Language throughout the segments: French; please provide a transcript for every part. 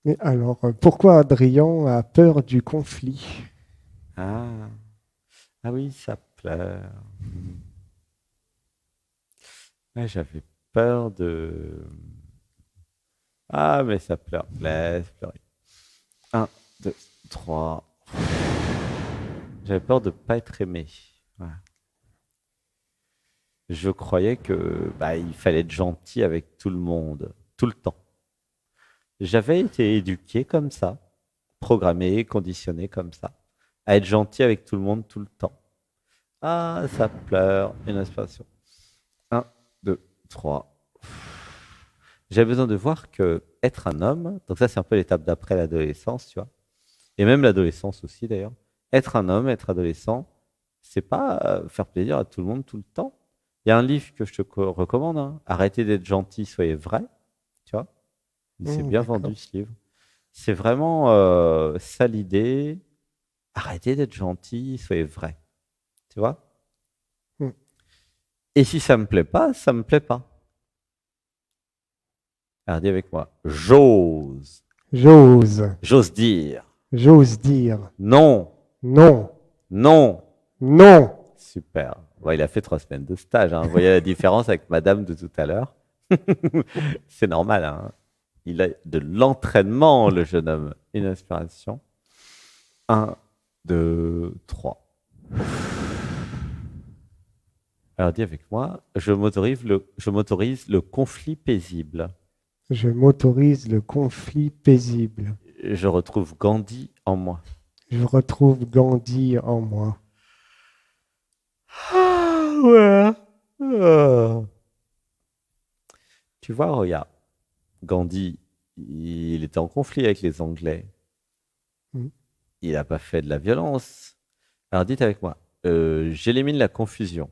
Mais alors, pourquoi Adrien a peur du conflit? Ah, ah oui, ça pleure. Ouais, j'avais peur de... Ah, mais ça pleure. Laisse pleurer. Un, deux, trois. J'avais peur de pas être aimé. Voilà. Je croyais que il fallait être gentil avec tout le monde, tout le temps. J'avais été éduqué comme ça, programmé, conditionné comme ça, à être gentil avec tout le monde tout le temps. Ah, ça pleure. Une inspiration. Un, deux, trois. J'avais besoin de voir que être un homme, donc ça c'est un peu l'étape d'après l'adolescence, tu vois, et même l'adolescence aussi d'ailleurs. Être un homme, être adolescent, c'est pas faire plaisir à tout le monde tout le temps. Il y a un livre que je te recommande, hein. Arrêtez d'être gentil, soyez vrai, tu vois. Il s'est bien vendu D'accord. ce livre. C'est vraiment ça l'idée. Arrêtez d'être gentil, soyez vrai, tu vois. Hmm. Et si ça me plaît pas, ça me plaît pas. Alors dis avec moi, j'ose, J'ose, j'ose dire, j'ose dire non, non, non. non. Super. Bon, il a fait 3 semaines de stage, hein. Vous voyez la différence avec madame de tout à l'heure. C'est normal, hein. Il a de l'entraînement, le jeune homme. Une inspiration. Un, deux, trois. Alors dis avec moi, je m'autorise le conflit paisible. Je m'autorise le conflit paisible. Je retrouve Gandhi en moi. Je retrouve Gandhi en moi. Ah, ouais. Ah. Tu vois, regarde, Gandhi, il était en conflit avec les Anglais. Hmm. Il n'a pas fait de la violence. Alors dites avec moi, j'élimine la confusion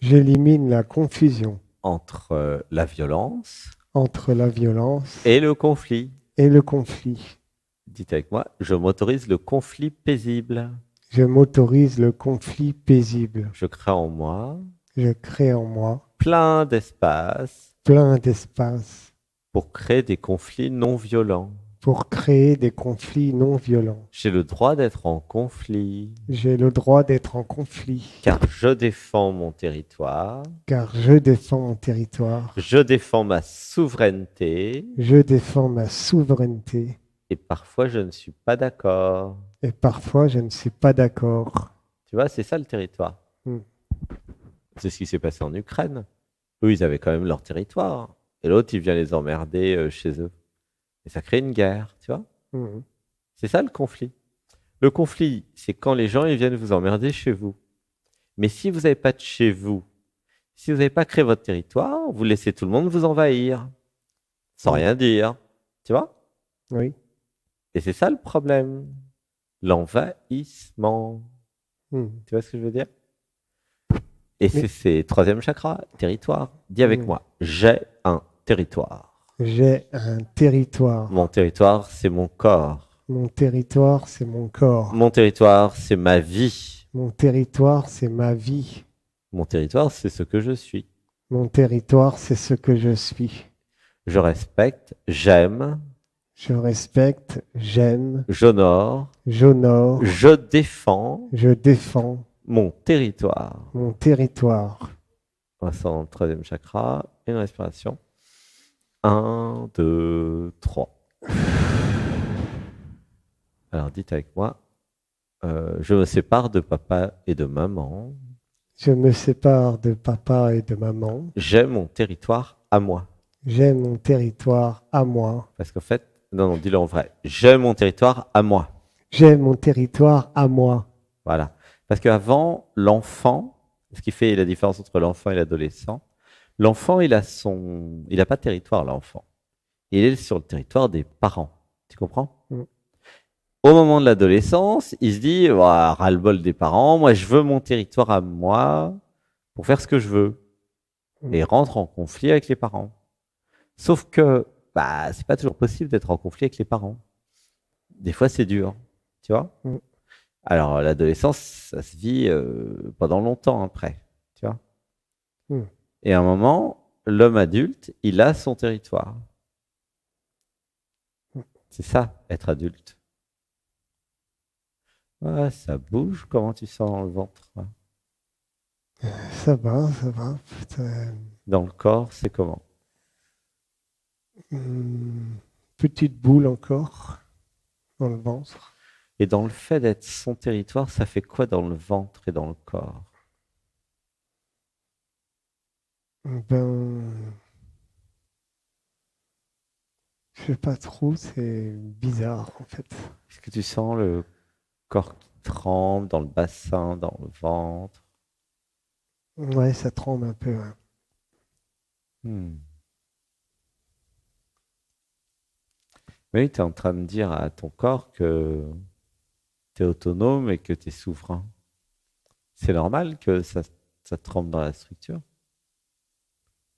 J'élimine la confusion entre la violence entre la violence et le conflit. et le conflit. Dites avec moi, je m'autorise le conflit paisible. Je m'autorise le conflit paisible. Je crée en moi Je crée en moi plein d'espace plein d'espace pour créer des conflits non violents. pour créer des conflits non violents. J'ai le droit d'être en conflit J'ai le droit d'être en conflit car je défends mon territoire, car je défends mon territoire. je défends ma souveraineté Je défends ma souveraineté et parfois je ne suis pas d'accord. et parfois je ne suis pas d'accord. Tu vois, c'est ça le territoire. Hmm. C'est ce qui s'est passé en Ukraine. Eux, ils avaient quand même leur territoire. Et l'autre, il vient les emmerder chez eux. Et ça crée une guerre, tu vois. Hmm. C'est ça le conflit. Le conflit, c'est quand les gens ils viennent vous emmerder chez vous. Mais si vous n'avez pas de chez vous, si vous n'avez pas créé votre territoire, vous laissez tout le monde vous envahir, sans Hmm. rien dire. Tu vois. Oui. Et c'est ça le problème. L'envahissement. Hmm. Tu vois ce que je veux dire? Et Mais c'est troisième chakra, territoire. Dis avec hmm, moi, j'ai un territoire. j'ai un Mon territoire. territoire, c'est mon corps. Mon territoire, c'est mon corps. Mon territoire, c'est ma vie. Mon territoire, c'est ma vie. Mon territoire, c'est ce que je suis. Mon territoire, c'est ce que je suis. Je respecte, j'aime, Je respecte, j'aime, j'honore, j'honore, je défends je défends mon territoire. mon territoire. On va dans le troisième chakra. Une respiration. Un, deux, trois. Alors dites avec moi, je me sépare de papa et de maman. Je me sépare de papa et de maman. J'ai mon territoire à moi. J'ai mon territoire à moi. Parce qu'en fait, non, non, dis-le en vrai. J'ai mon territoire à moi. J'ai mon territoire à moi. Voilà. Parce qu'avant, l'enfant, ce qui fait la différence entre l'enfant et l'adolescent, l'enfant, il a pas de territoire, l'enfant. Il est sur le territoire des parents. Tu comprends? Mm, Au moment de l'adolescence, il se dit, ouah, ras-le-bol des parents, moi, je veux mon territoire à moi pour faire ce que je veux. Et mm, il rentre en conflit avec les parents. Sauf que, c'est pas toujours possible d'être en conflit avec les parents. Des fois, c'est dur. Tu vois? mm, Alors, l'adolescence, ça se vit pendant longtemps après, tu vois. mm. Et à un moment, l'homme adulte, il a son territoire. C'est ça, être adulte. Ouais, ça bouge. Comment tu sens dans le ventre, là? Ça va, ça va. Dans le corps, c'est comment? Hum, petite boule encore dans le ventre. Et dans le fait d'être son territoire, ça fait quoi dans le ventre et dans le corps? Ben, je sais pas trop, c'est bizarre en fait. Est-ce que tu sens le corps qui tremble dans le bassin, dans le ventre? Ouais, ça tremble un peu, hein. Hmm. Mais oui, tu es en train de dire à ton corps que tu es autonome et que tu es souverain. C'est normal que ça tremble dans la structure,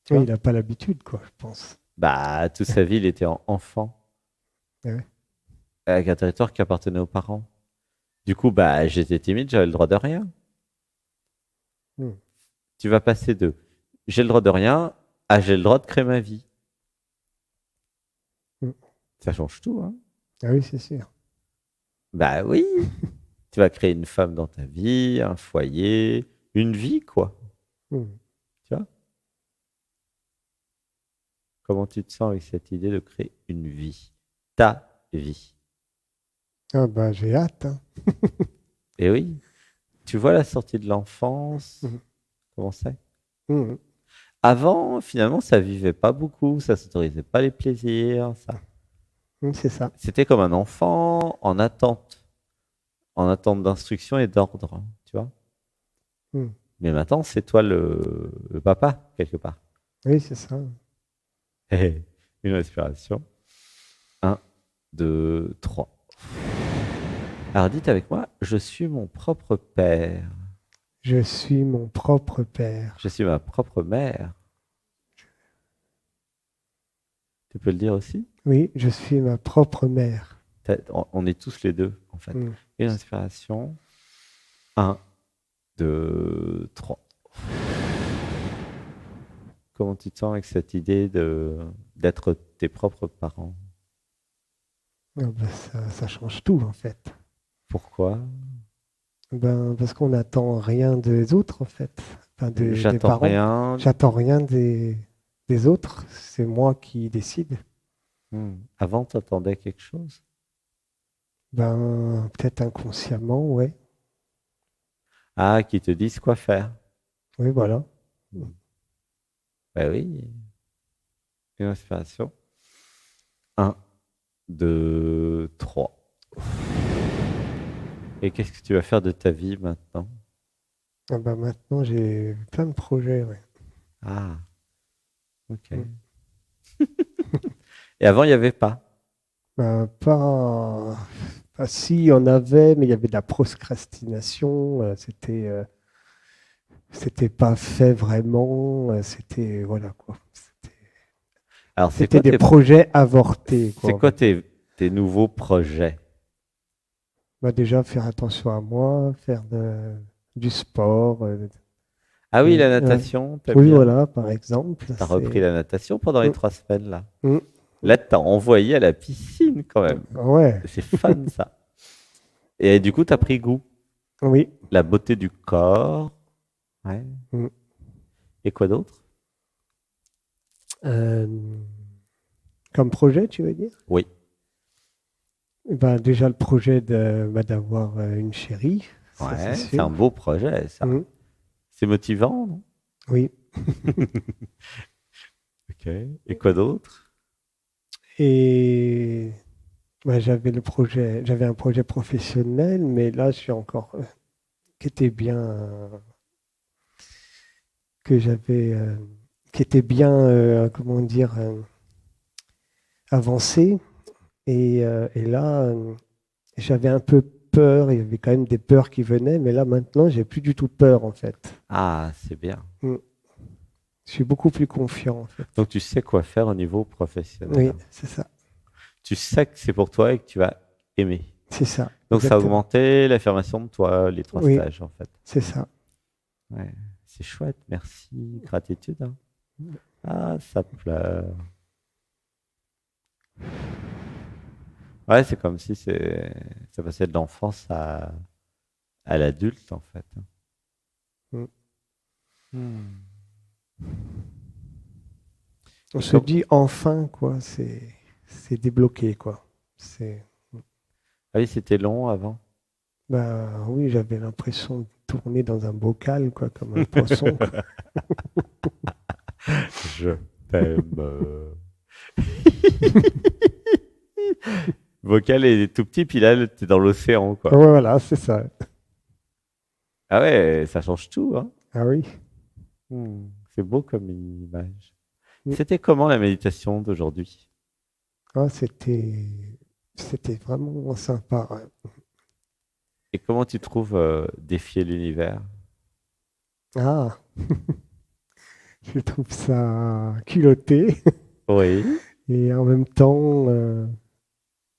tu Oui, vois? il n'a pas l'habitude, quoi, je pense. Bah, toute sa vie, il était enfant, Ah ouais. avec un territoire qui appartenait aux parents. Du coup, bah, j'étais timide, j'avais le droit de rien. Hmm. Tu vas passer de j'ai le droit de rien à j'ai le droit de créer ma vie. Hmm. Ça change tout, hein? Ah oui, c'est sûr. Bah oui, tu vas créer une femme dans ta vie, un foyer, une vie, quoi. Hmm. Tu vois? Comment tu te sens avec cette idée de créer une vie? Ta vie. Ah bah j'ai hâte, hein. Et oui, tu vois la sortie de l'enfance, Hmm. comment c'est? Hmm. Avant, finalement, ça vivait pas beaucoup, ça s'autorisait pas les plaisirs, ça. Hmm, c'est ça. C'était comme un enfant en attente d'instruction et d'ordre, hein, tu vois. Hmm. Mais maintenant, c'est toi le papa, quelque part. Oui, c'est ça. Une respiration. Un, deux, trois. Alors dites avec moi, je suis mon propre père. Je suis mon propre père. Je suis ma propre mère. Tu peux le dire aussi? Oui, je suis ma propre mère. On est tous les deux, en fait. Hmm. Une inspiration. Un, deux, trois. Comment tu te sens avec cette idée d'être tes propres parents? Ah bah, ça change tout, en fait. Pourquoi? Ben, parce qu'on n'attend rien des autres, en fait. Enfin, des J'attends parents. rien. J'attends rien des autres. C'est moi qui décide. Avant, tu attendais quelque chose? Ben, peut-être inconsciemment, ouais. Ah, qui te disent quoi faire. Oui, voilà. Hmm. Ben oui, une inspiration. Un, deux, trois. Et qu'est-ce que tu vas faire de ta vie maintenant? Ah ben, maintenant, j'ai plein de projets, ouais. Ah, ok. Mm. Et avant, il n'y avait pas. Ben, pas si, il y en avait, mais il y avait de la procrastination. C'était pas fait vraiment. C'était, voilà, quoi. Alors, c'est C'était quoi des projets avortés, c'est quoi, on quoi va dire. tes nouveaux projets? Ben, déjà, faire attention à moi, du sport. Ah oui, la Ouais. natation, t'aimes Oui, bien? voilà, par exemple. T'as repris la natation pendant les Mm, 3 semaines, là. mm, Là, t'as envoyé à la piscine, quand même. ouais, C'est fun, ça. Et du coup, t'as pris goût. oui. La beauté du corps. Ouais. Mm. Et quoi d'autre? Euh, Comme projet, tu veux dire? Oui. Ben, déjà, le projet d'avoir une chérie, ça c'est Ouais, c'est un sûr. beau projet, ça. Mm. C'est motivant, non? Oui. Ok. Et quoi d'autre? Et ben, j'avais un projet professionnel, mais là, je suis encore, qui était bien, que j'avais, qui était bien, comment dire, avancé. Et là, j'avais un peu peur, il y avait quand même des peurs qui venaient, mais là maintenant, j'ai plus du tout peur en fait. Ah, c'est bien. Mm. Je suis beaucoup plus confiant en fait. Donc, tu sais quoi faire au niveau Oui, professionnel. c'est ça. Tu sais que c'est pour toi et que tu vas aimer. C'est ça, Donc, ça a exactement. augmenté l'affirmation de toi, les 3 Oui, stages, en fait. c'est ça. Ouais, c'est chouette, merci, gratitude, hein. Ah, ça pleure. Ouais, c'est comme si ça passait de l'enfance à l'adulte, en fait. Mm. Hmm. On Et se comme... dit enfin, quoi, c'est débloqué, quoi. C'est, Ah oui, c'était long avant. bah oui, j'avais l'impression de tourner dans un bocal, quoi, comme un poisson, quoi. Je t'aime. Vocal est tout petit, puis là, t'es dans l'océan, Ouais, quoi. voilà, c'est ça. Ah ouais, ça change tout, hein. Ah oui. C'est beau comme image. Mm. C'était comment la méditation d'aujourd'hui? Ah, c'était vraiment sympa. Ouais. Et comment tu trouves défier l'univers? Ah, je trouve ça culotté Oui. et en même temps,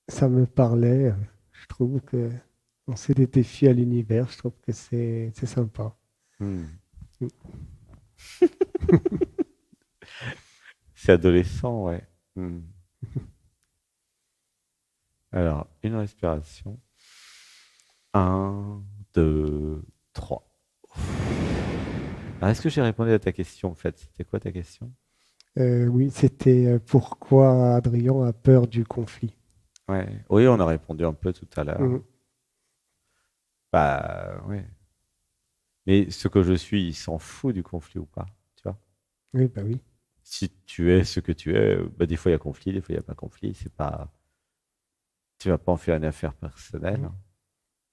ça me parlait. Je trouve que on sait des défis à l'univers. Je trouve que c'est sympa. Hmm. Mm. C'est adolescent, ouais. Hmm. Alors, une respiration. Un, deux, trois. Alors, est-ce que j'ai répondu à ta question, en fait? C'était quoi ta question? Oui, c'était pourquoi Adrien a peur du conflit. Ouais. Oui, on a répondu un peu tout à l'heure. Mm. Bah, oui. Mais ce que je suis, il s'en fout du conflit ou pas, tu vois? Oui, bah oui. Si tu es ce que tu es, bah, des fois il y a conflit, des fois il n'y a pas conflit. C'est pas, tu vas pas en faire une affaire personnelle. Mm.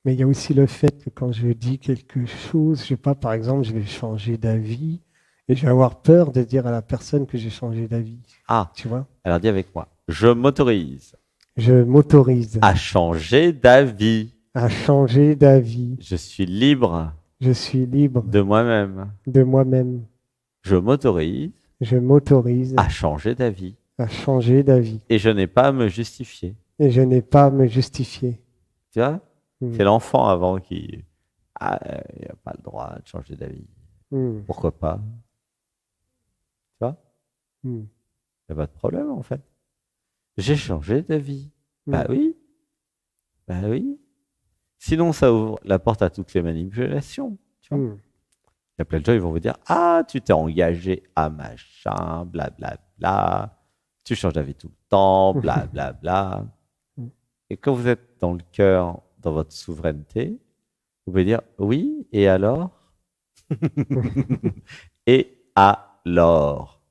Mais il y a aussi le fait que quand je dis quelque chose, je sais pas, par exemple, je vais changer d'avis et je vais avoir peur de dire à la personne que j'ai changé d'avis. Ah, Tu vois? alors dis avec moi. Je m'autorise Je m'autorise à changer d'avis. à changer d'avis. Je suis libre Je suis libre de moi-même. de moi-même. Je m'autorise Je m'autorise à changer d'avis. à changer d'avis. Et je n'ai pas à me justifier. Et je n'ai pas à me justifier. Tu vois? Mm. C'est l'enfant avant qui... Ah, il n'a pas le droit de changer d'avis. Mm. Pourquoi pas? Tu vois? Mm. Il n'y a pas de problème en fait. J'ai changé d'avis. Bah Mm. oui, bah oui. Sinon, ça ouvre la porte à toutes les manipulations. Tu vois? Mm. Il y a plein de gens, ils vont vous dire, ah, tu t'es engagé à machin, blablabla. Tu changes d'avis tout le temps, blablabla. Et quand vous êtes dans le cœur, dans votre souveraineté, vous pouvez dire, oui, et alors? Et alors?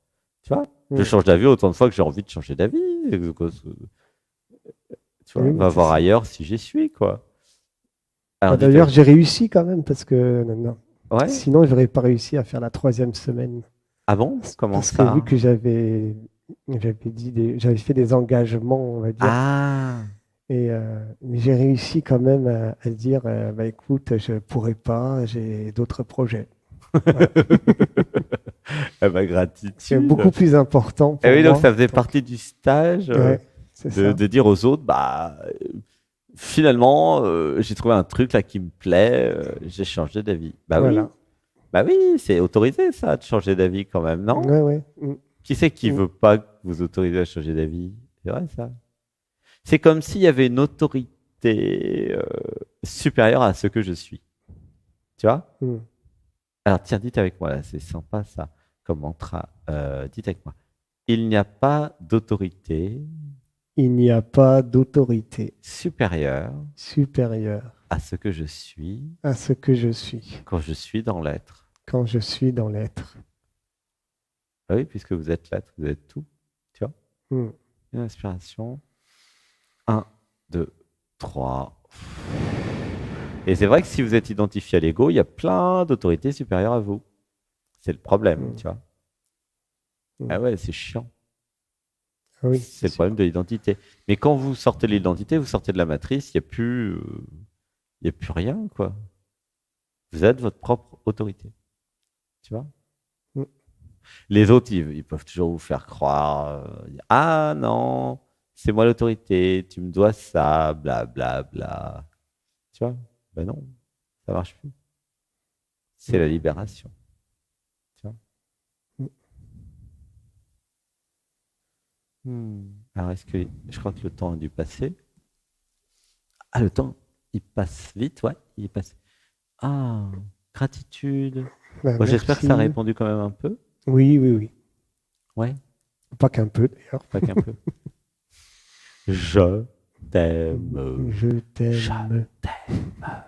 Tu vois? Je Mm. change d'avis autant de fois que j'ai envie de changer d'avis. Tu vois, Oui, va c'est voir ça. ailleurs si j'y suis, quoi. Bah, Alors dites d'ailleurs, avec j'ai réussi quand même parce que non. ouais? Sinon, j'aurais pas réussi à faire la troisième semaine. Ah bon? Comment Parce que vu ça? que j'avais fait des engagements, on va dire, Ah! et mais j'ai réussi quand même à dire, bah, écoute, je pourrais pas, j'ai d'autres projets. Voilà. Eh ben, C'est beaucoup gratitude. plus important Et pour oui, donc ça moi. faisait Donc, partie du stage ouais, c'est ça. de dire aux autres, bah, finalement, j'ai trouvé un truc là qui me plaît, j'ai changé d'avis. Voilà. Bah oui, c'est autorisé ça, de changer d'avis quand même, non? Ouais, ouais. Mm, Qui c'est qui mm, veut pas que vous autorisez à changer d'avis? C'est vrai ça. C'est comme s'il y avait une autorité supérieure à ce que je suis. Tu vois? mm. Alors tiens, dites avec moi là, c'est sympa ça, comme mantra. Dites avec moi. Il n'y a pas d'autorité Il n'y a pas d'autorité supérieure supérieure à ce que je suis à ce que je suis quand je suis dans l'être. quand je suis dans l'être. Ah oui, puisque vous êtes l'être, vous êtes tout. Tu vois? Mm. Une inspiration. Un, 2, 3. Et c'est vrai que si vous êtes identifié à l'ego, il y a plein d'autorités supérieures à vous. C'est le problème, Mm. tu vois. Mm. Ah ouais, c'est chiant. Ah oui, C'est c'est le sûr. problème de l'identité. Mais quand vous sortez de l'identité, vous sortez de la matrice, il y a plus rien, quoi. Vous êtes votre propre autorité. Tu vois? Mm. Les autres, ils peuvent toujours vous faire croire, ah non, c'est moi l'autorité, tu me dois ça, bla bla bla. Tu vois? Ben non, ça marche plus. C'est Mm. la libération. Tu vois? Mm. Alors, est-ce que je crois que le temps a dû passer? Ah, le temps, il passe vite, ouais, il passe. Ah, gratitude. Ben, Bon, j'espère que ça a merci. répondu quand même un peu. Oui, oui, oui. Ouais, Pas qu'un peu d'ailleurs. pas qu'un peu. Je t'aime. Je Je t'aime. t'aime.